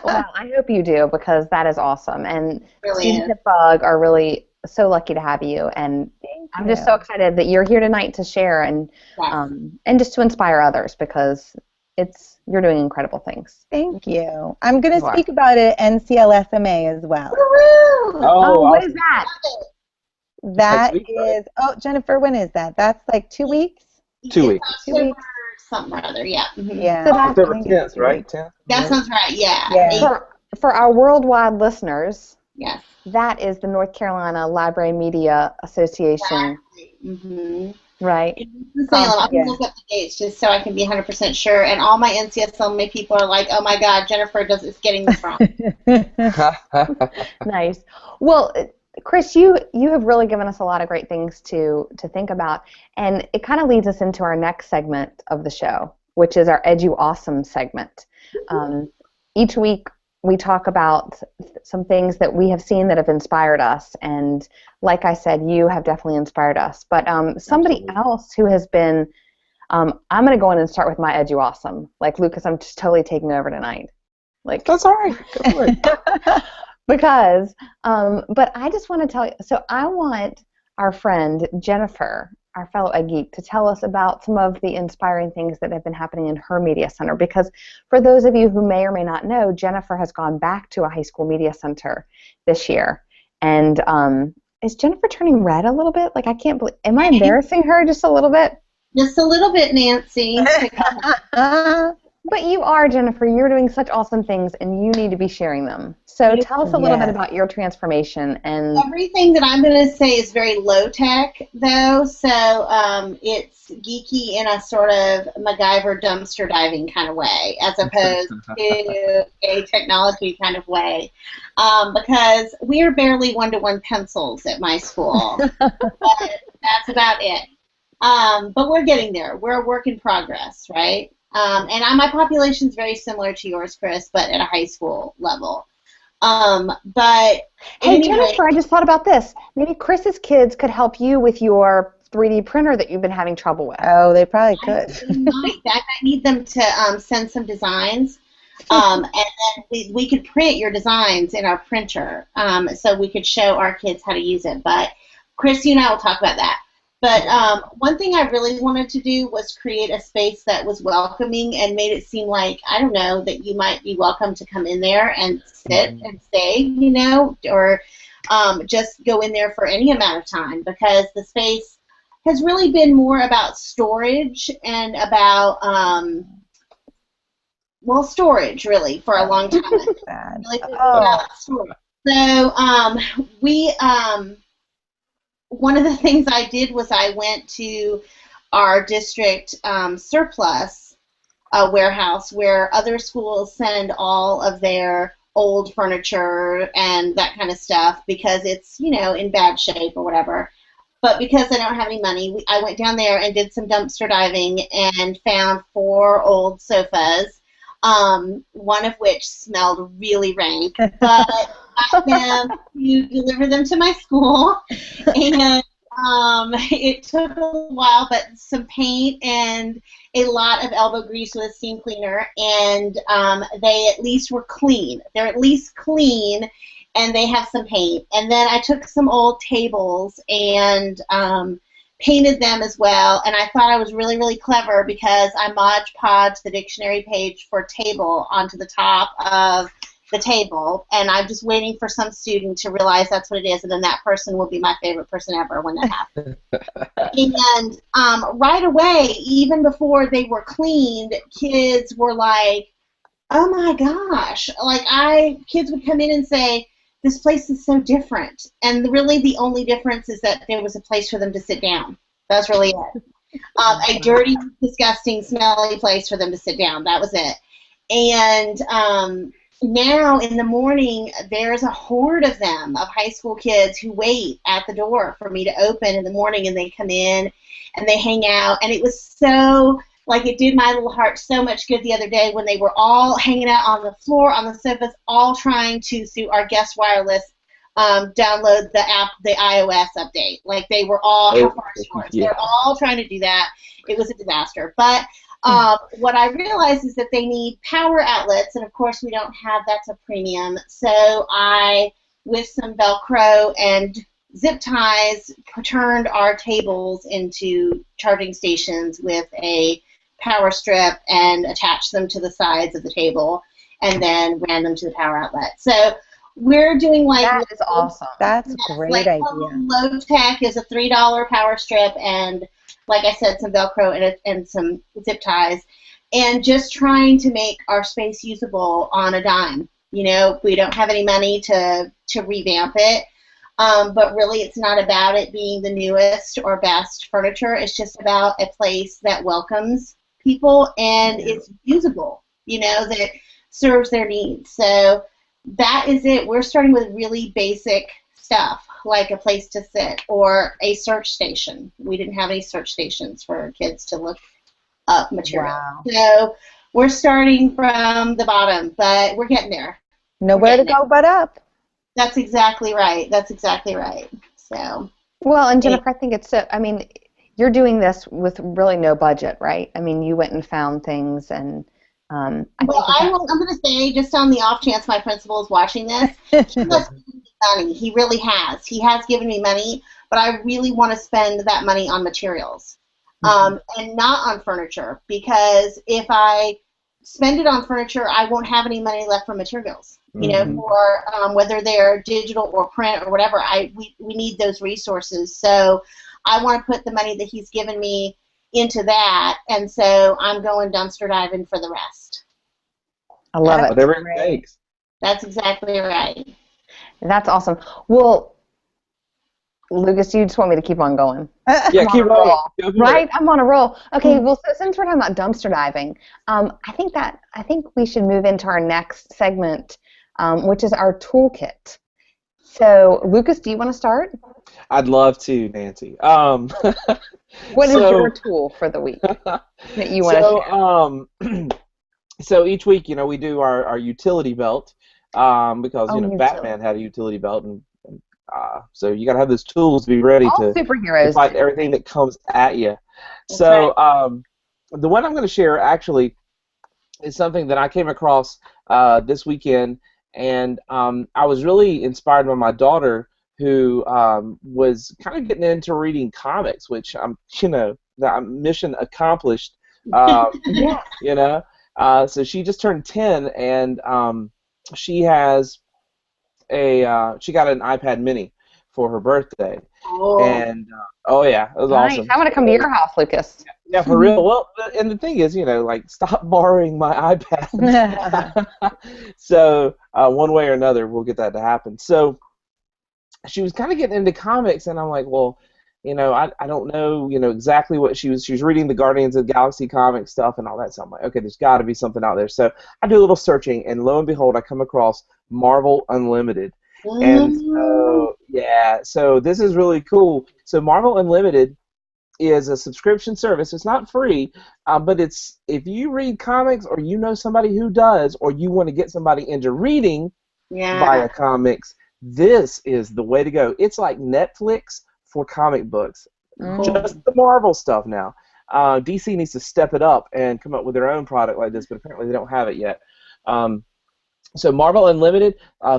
Well, I hope you do, because that is awesome. And
Really
students at Bug are really so lucky to have you. And I'm just so excited that you're here tonight to share and just to inspire others, because you're doing incredible things.
Thank you. I'm going to speak about it at NCLSMA as well.
Oh, what is that?
That is, Jennifer, when is that? That's like 2 weeks?
2 weeks.
2 weeks.
Something or other, yeah. Mm-hmm.
Yeah.
So that's
October 10th, right? 10th?
That sounds right, yeah.
For our worldwide listeners,
yes,
that is the North Carolina Library Media Association.
Mm-hmm.
Right.
Salem. I'm going to look up the dates just so I can be 100% sure. And all my NCSLMA people are like, oh my God, Jennifer is getting this wrong.
Nice. Well, Chris, you have really given us a lot of great things to think about, and it kind of leads us into our next segment of the show, which is our Edu Awesome segment. Each week we talk about some things that we have seen that have inspired us, and like I said, you have definitely inspired us. But somebody else who has been, I'm going to go in and start with my Edu Awesome. Like, Lucas, I'm just totally taking over tonight. Like,
that's all right. Go for it.
Because, but I just want to tell you, so I want our friend Jennifer, our fellow EdGeek, to tell us about some of the inspiring things that have been happening in her media center. Because for those of you who may or may not know, Jennifer has gone back to a high school media center this year. And is Jennifer turning red a little bit? Like, I can't believe, am I embarrassing her just a little bit?
Just a little bit, Nancy.
But you are, Jennifer. You're doing such awesome things, and you need to be sharing them. So tell us a little bit about your transformation. And
everything that I'm going to say is very low-tech, though, so it's geeky in a sort of MacGyver dumpster diving kind of way, as opposed to a technology kind of way, because we're barely one-to-one pencils at my school. But that's about it. But we're getting there. We're a work in progress, right? And my population is very similar to yours, Chris, but at a high school level. But
hey,
anyway,
Jennifer, I just thought about this. Maybe Chris's kids could help you with your 3D printer that you've been having trouble with.
Oh, they probably could.
I need them to send some designs, and then we could print your designs in our printer, so we could show our kids how to use it. But Chris, you and I will talk about that. But one thing I really wanted to do was create a space that was welcoming and made it seem like, I don't know, that you might be welcome to come in there and sit and stay, you know, or just go in there for any amount of time, because the space has really been more about storage and about, storage, really, for a long time. Really about storage. So one of the things I did was I went to our district surplus warehouse where other schools send all of their old furniture and that kind of stuff because it's, in bad shape or whatever. But because I don't have any money, I went down there and did some dumpster diving and found 4 old sofas, one of which smelled really rank. But I got them to deliver them to my school, and it took a while, but some paint and a lot of elbow grease with a steam cleaner, and they at least were clean. They're at least clean, and they have some paint. And then I took some old tables and painted them as well, and I thought I was really, really clever because I Mod Podged the dictionary page for table onto the top of the table, and I'm just waiting for some student to realize that's what it is, and then that person will be my favorite person ever when that happens. And right away, even before they were cleaned, kids were like, oh my gosh, kids would come in and say, this place is so different, and really the only difference is that there was a place for them to sit down. That's really it. A dirty, disgusting, smelly place for them to sit down. That was it. And now in the morning, there's a horde of them, of high school kids who wait at the door for me to open in the morning, and they come in and they hang out. And it was so, it did my little heart so much good the other day when they were all hanging out on the floor, on the sofas, all trying to, through our guest wireless, download the app, the iOS update. They were all, how far short. They were all trying to do that. It was a disaster. But what I realized is that they need power outlets, and of course we don't have, that's a premium. So I, with some Velcro and zip ties, turned our tables into charging stations with a power strip and attached them to the sides of the table and then ran them to the power outlet. So we're doing
that is awesome.
That's a great idea.
Low tech is a $3 power strip and, like I said, some Velcro and some zip ties, and just trying to make our space usable on a dime. We don't have any money to revamp it, but really it's not about it being the newest or best furniture. It's just about a place that welcomes people and is usable, that serves their needs. So that is it. We're starting with really basic stuff, like a place to sit or a search station. We didn't have any search stations for kids to look up material.
Wow.
So we're starting from the bottom, but we're getting there.
Nowhere to go but up.
That's exactly right. That's exactly right. So.
Well, and Jennifer, I think it's so, you're doing this with really no budget, right? You went and found things, and I'm going
to say, just on the off chance my principal is watching this, he has given me money. He really has. He has given me money, but I really want to spend that money on materials, and not on furniture, because if I spend it on furniture, I won't have any money left for materials. For whether they're digital or print or whatever, we need those resources. So I want to put the money that he's given me into that, and so I'm going dumpster diving for the rest.
I love it.
Whatever it takes.
That's exactly right.
That's awesome. Well, Lucas, you just want me to keep on going.
Yeah, keep rolling.
Right? I'm on a roll. Okay, well, so since we're talking about dumpster diving, I think we should move into our next segment, which is our toolkit. So, Lucas, do you want to start?
I'd love to, Nancy.
What is your tool for the week that you want to share?
So each week, we do our utility belt because Batman had a utility belt, and so you got to have those tools to be ready to fight everything that comes at you.
That's
so
right.
The one I'm going to share actually is something that I came across this weekend, and I was really inspired by my daughter, who was kind of getting into reading comics, which that mission accomplished. So she just turned 10, and she has she got an iPad Mini for her birthday.
Oh.
And it was awesome.
I want to come to your house, Lucas.
Yeah, for real. Well, and the thing is, stop borrowing my iPad. So one way or another, we'll get that to happen. So she was kind of getting into comics, and I'm like, well, I don't know, exactly what she was reading the Guardians of the Galaxy comic stuff and all that. So I'm like, okay, there's got to be something out there. So I do a little searching, and lo and behold, I come across Marvel Unlimited. And so, yeah, so this is really cool. So Marvel Unlimited is a subscription service. It's not free, but it's if you read comics or you know somebody who does, or you want to get somebody into reading via comics, this is the way to go. It's like Netflix for comic books. Just the Marvel stuff now. DC needs to step it up and come up with their own product like this, but apparently they don't have it yet. So Marvel Unlimited,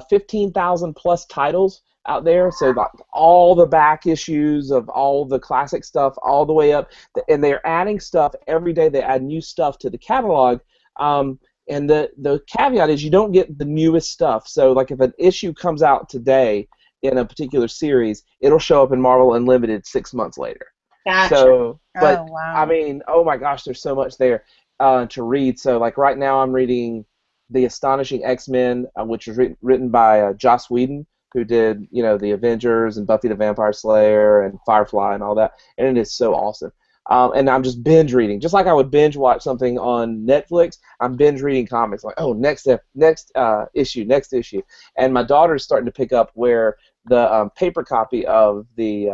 15,000 plus titles out there. So like all the back issues of all the classic stuff all the way up. And they're adding stuff every day. They add new stuff to the catalog. And the caveat is you don't get the newest stuff. So like if an issue comes out today in a particular series, it'll show up in Marvel Unlimited 6 months later.
Gotcha.
So, but
wow.
I mean, oh my gosh, there's so much there to read. So like right now I'm reading The Astonishing X-Men, which was written by Joss Whedon, who did, the Avengers and Buffy the Vampire Slayer and Firefly and all that, and it is so awesome. And I'm just binge reading, just like I would binge watch something on Netflix. I'm binge reading comics, like next issue. And my daughter's starting to pick up where the paper copy of the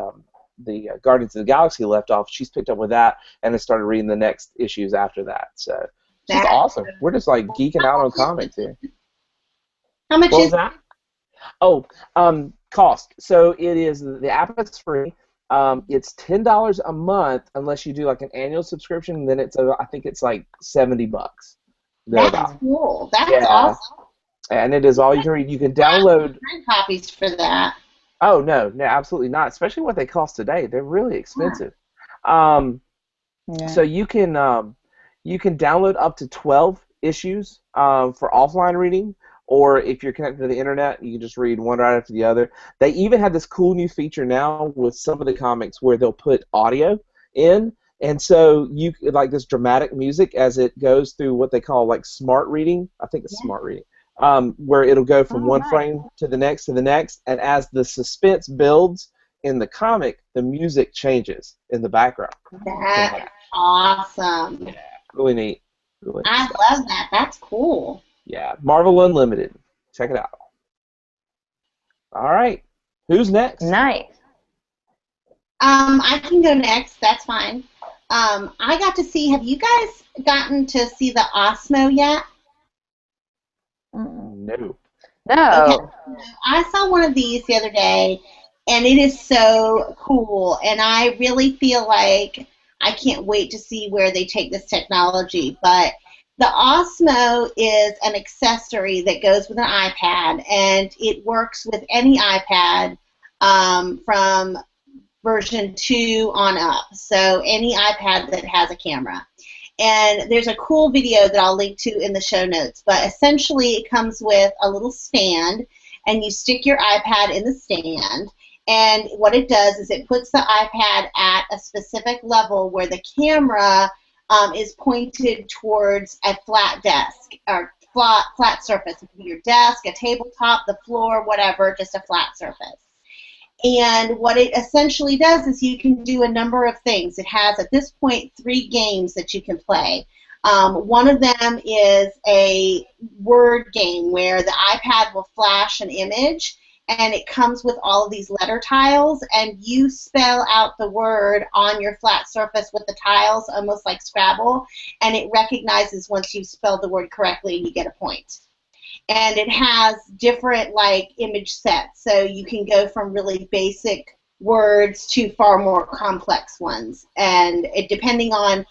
Guardians of the Galaxy left off. She's picked up with that and has started reading the next issues after that. So it's just awesome. We're just like geeking out on comics here.
How much is
that? Oh, cost. So it is, the app is free. It's $10 a month unless you do like an annual subscription. And then I think it's like $70.
That's cool. That's awesome.
And it is all you can read. You can download
copies for that.
Oh no, absolutely not. Especially what they cost today. They're really expensive. So you can download up to 12 issues for offline reading. Or if you're connected to the internet, you can just read one right after the other. They even have this cool new feature now with some of the comics where they'll put audio in, and so you like this dramatic music as it goes through what they call like smart reading. I think it's smart reading, where it'll go from one frame to the next, and as the suspense builds in the comic, the music changes in the background.
That's awesome.
Yeah, really neat.
I love that. That's cool.
Yeah, Marvel Unlimited. Check it out. All right. Who's next?
Nice.
I can go next. That's fine. I got to see, have you guys gotten to see the Osmo yet?
No.
No.
Okay. I saw one of these the other day, and it is so cool, and I really feel like I can't wait to see where they take this technology, but the Osmo is an accessory that goes with an iPad, and it works with any iPad from version 2 on up, so any iPad that has a camera. And there's a cool video that I'll link to in the show notes, but essentially it comes with a little stand, and you stick your iPad in the stand, and what it does is it puts the iPad at a specific level where the camera is pointed towards a flat desk or flat surface. It can be your desk, a tabletop, the floor, whatever, just a flat surface. And what it essentially does is you can do a number of things. It has, at this point, 3 games that you can play. One of them is a word game where the iPad will flash an image, and it comes with all of these letter tiles, and you spell out the word on your flat surface with the tiles, almost like Scrabble, and it recognizes once you've spelled the word correctly, and you get a point. And it has different like image sets, so you can go from really basic words to far more complex ones, and it depending on, and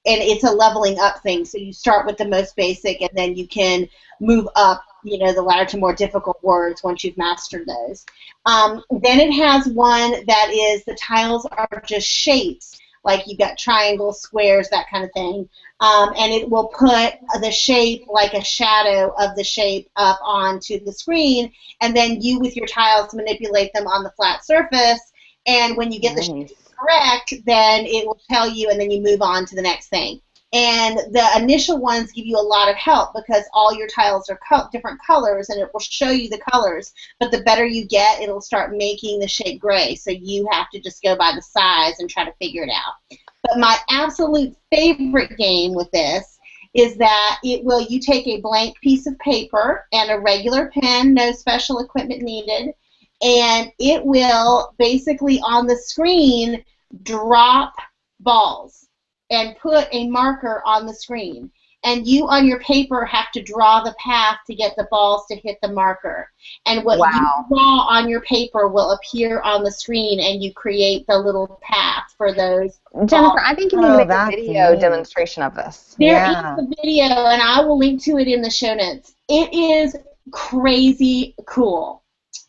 it's a leveling up thing, so you start with the most basic, and then you can move up, the ladder to more difficult words once you've mastered those. Then it has one that is, the tiles are just shapes, like you've got triangles, squares, that kind of thing, and it will put the shape, like a shadow of the shape, up onto the screen, and then you with your tiles manipulate them on the flat surface, and when you get the shape correct, then it will tell you, and then you move on to the next thing. And the initial ones give you a lot of help because all your tiles are different colors, and it will show you the colors. But the better you get, it'll start making the shape gray. So you have to just go by the size and try to figure it out. But my absolute favorite game with this is that you take a blank piece of paper and a regular pen, no special equipment needed, and it will basically on the screen drop balls and put a marker on the screen. And you on your paper have to draw the path to get the balls to hit the marker. And what you draw on your paper will appear on the screen, and you create the little path for those
Jennifer,
balls.
I think you need to make a video demonstration of this.
There is a video, and I will link to it in the show notes. It is crazy cool.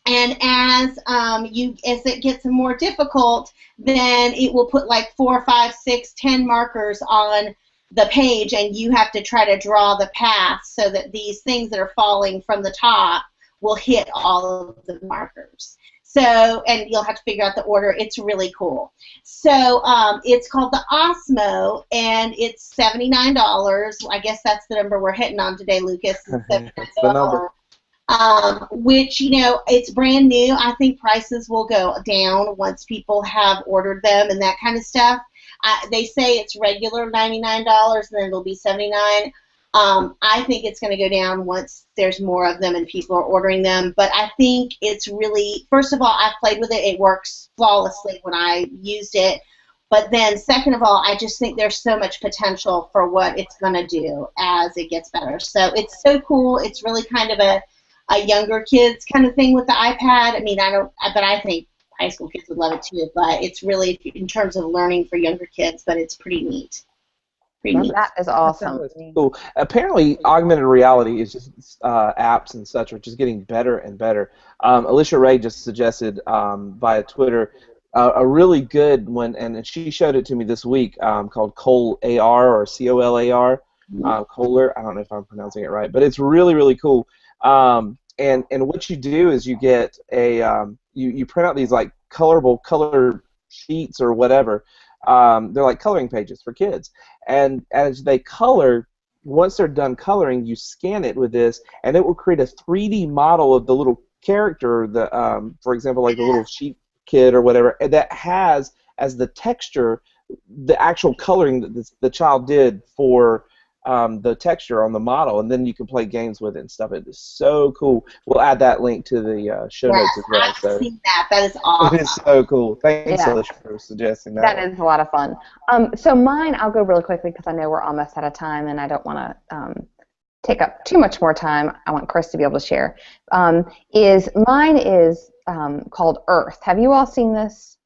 And as it gets more difficult, then it will put like 4, 5, 6, 10 markers on the page, and you have to try to draw the path so that these things that are falling from the top will hit all of the markers. So, and you'll have to figure out the order. It's really cool. So it's called the Osmo, and it's $79. I guess that's the number we're hitting on today, Lucas.
That's the number.
Which, it's brand new. I think prices will go down once people have ordered them and that kind of stuff. They say it's regular $99, and then it'll be $79. I think it's going to go down once there's more of them and people are ordering them. But I think it's really, first of all, I've played with it. It works flawlessly when I used it. But then, second of all, I just think there's so much potential for what it's going to do as it gets better. So it's so cool. It's really kind of a younger kids kind of thing with the iPad. I mean, but I think high school kids would love it too. But it's really in terms of learning for younger kids. But it's pretty neat.
That is awesome.
Cool. Apparently, augmented reality is just apps and such are just getting better and better. Alicia Ray just suggested via Twitter a really good one, and she showed it to me this week, called Col AR or COLAR. Kohler. I don't know if I'm pronouncing it right, but it's really, really cool. And what you do is you get you print out these like color sheets or whatever. They're like coloring pages for kids, and as they color, once they're done coloring, you scan it with this, and it will create a 3D model of the little character, for example, like the little sheep kid or whatever, that has as the texture the actual coloring that the child did for the texture on the model, and then you can play games with it and stuff. It is so cool. We'll add that link to the show notes as well.
I've seen that. That is awesome.
It is so cool. Thanks, Alicia, for suggesting that.
That is a lot of fun. So mine, I'll go really quickly because I know we're almost out of time, and I don't want to take up too much more time. I want Chris to be able to share. Mine is called Earth. Have you all seen this?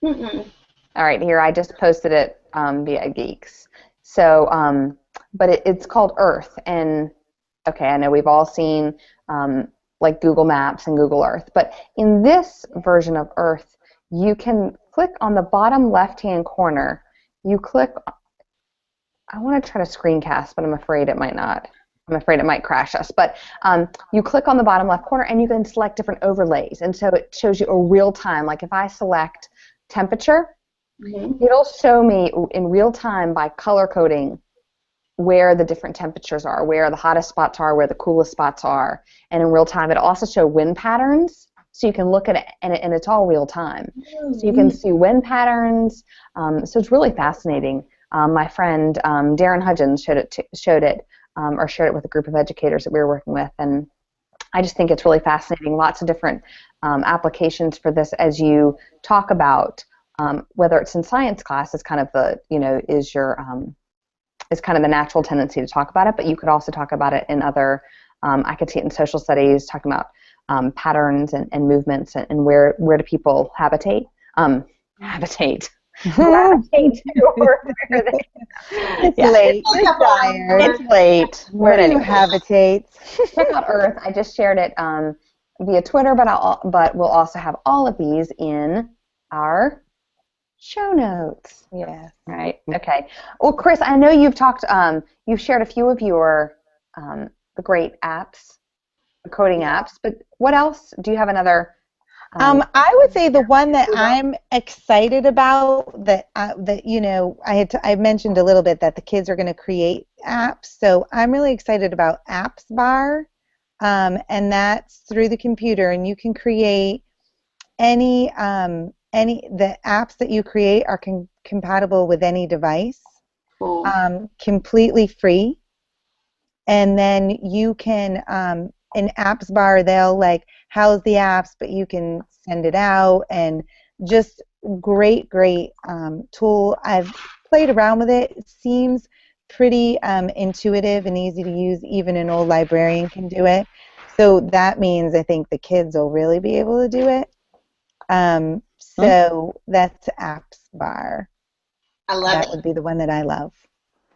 Mm-mm.
All right, here, I just posted it via Geeks. So, but it's called Earth, and okay, I know we've all seen like Google Maps and Google Earth, but in this version of Earth, you can click on the bottom left-hand corner. You click, I want to try to screencast, but I'm afraid it might not. I'm afraid it might crash us, but you click on the bottom left corner, and you can select different overlays, and so it shows you a real time. Like if I select temperature, it'll show me in real time by color coding where the different temperatures are, where the hottest spots are, where the coolest spots are, and in real time it'll also show wind patterns, so you can look at it, and it's all real time. So you can see wind patterns, so it's really fascinating. My friend Darren Hudgens shared it with a group of educators that we were working with, and I just think it's really fascinating. Lots of different applications for this as you talk about whether it's in science class, is kind of the is kind of the natural tendency to talk about it, but you could also talk about it in other, I could see it in social studies, talking about patterns and movements and where do people habitate. Gravitate to, or
it's late. You're tired.
It's late.
Where do you habitate?
Check out Earth. I just shared it via Twitter, but we'll also have all of these in our show notes.
Yeah.
Right. Okay. Well, Chris, I know you've talked. You've shared a few of your the great apps, the coding apps. But what else? Do you have another
I would say the one that I'm excited about that I mentioned a little bit that the kids are going to create apps. So I'm really excited about Apps Bar, and that's through the computer, and you can create any the apps that you create are compatible with any device, completely free, and then you can in Apps Bar they'll like house the apps, but you can send it out, and just great tool. I've played around with it. It seems pretty intuitive and easy to use. Even an old librarian can do it. So that means I think the kids will really be able to do it. So that's Apps Bar.
I love it.
That would be the one that I love.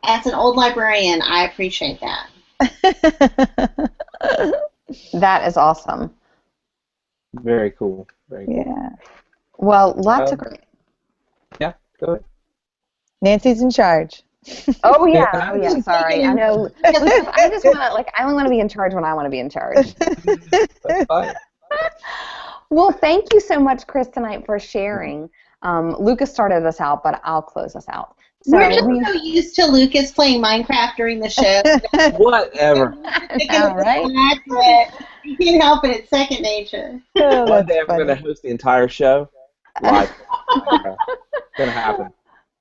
As an old librarian, I appreciate that.
That is awesome.
Very cool. Very cool.
Yeah.
Well, lots of great.
Yeah, go ahead.
Nancy's in charge.
Oh yeah. Sorry, I know. I just want to I only want to be in charge when I want to be in charge.
That's fine.
Well, thank you so much, Chris, tonight for sharing. Lucas started us out, but I'll close us out. So
We're just so used to Lucas playing Minecraft during the show.
Whatever.
All right.
You can't help it. It's second nature.
Oh,
One day I'm
funny.
going to host the entire show live. It's going to happen.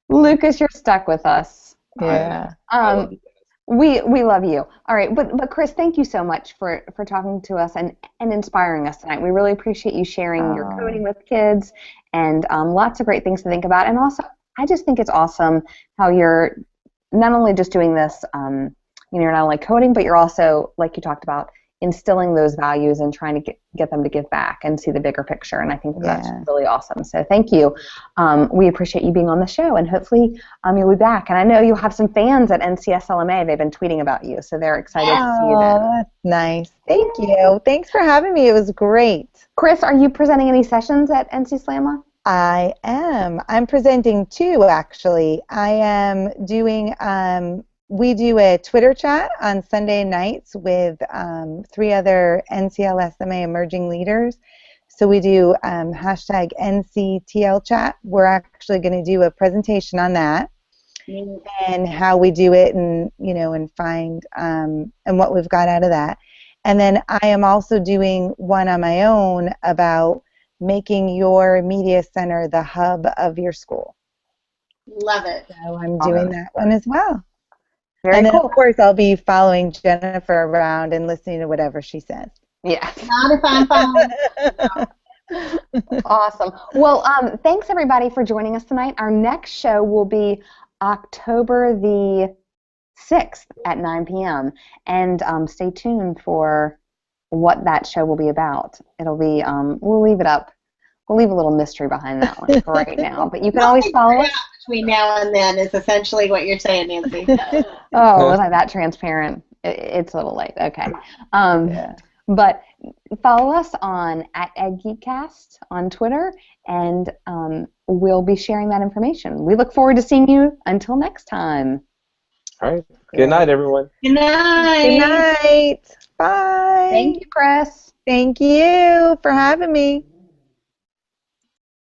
Lucas, you're stuck with us.
Yeah.
We love you. All right, but Chris, thank you so much for talking to us and inspiring us tonight. We really appreciate you sharing your coding with kids and lots of great things to think about. And also, I just think it's awesome how you're not only just doing this, you're not only coding, but you're also, like you talked about, instilling those values and trying to get them to give back and see the bigger picture. And I think that's really awesome. So thank you. We appreciate you being on the show, and hopefully you'll be back. And I know you'll have some fans at NCSLMA. They've been tweeting about you, so they're excited to see you then.
Oh, that's nice. Thank you. Thanks for having me. It was great.
Chris, are you presenting any sessions at NC Slamma?
I am. I'm presenting two, actually. I am doing, we do a Twitter chat on Sunday nights with 3 other NCLSMA emerging leaders. So we do hashtag NCTL chat. We're actually going to do a presentation on that and how we do it, and and find and what we've got out of that. And then I am also doing one on my own about making your media center the hub of your school.
Love it.
So I'm doing that one as well.
Very
and then,
cool.
Of course, I'll be following Jennifer around and listening to whatever she says.
Yeah.
Not if I'm following.
Awesome. Well, thanks everybody for joining us tonight. Our next show will be October the 6th at 9 p.m. And stay tuned for what that show will be about. It'll be, we'll leave it up. We'll leave a little mystery behind that one for right now. But you can always follow us.
Between now and then is essentially what you're saying, Nancy.
Oh, was I that transparent? It's a little late. Okay. But follow us at EdGeekCast on Twitter, and we'll be sharing that information. We look forward to seeing you until next time.
All right. Good night, everyone.
Good night.
Good night. Bye.
Thank you, Chris.
Thank you for having me.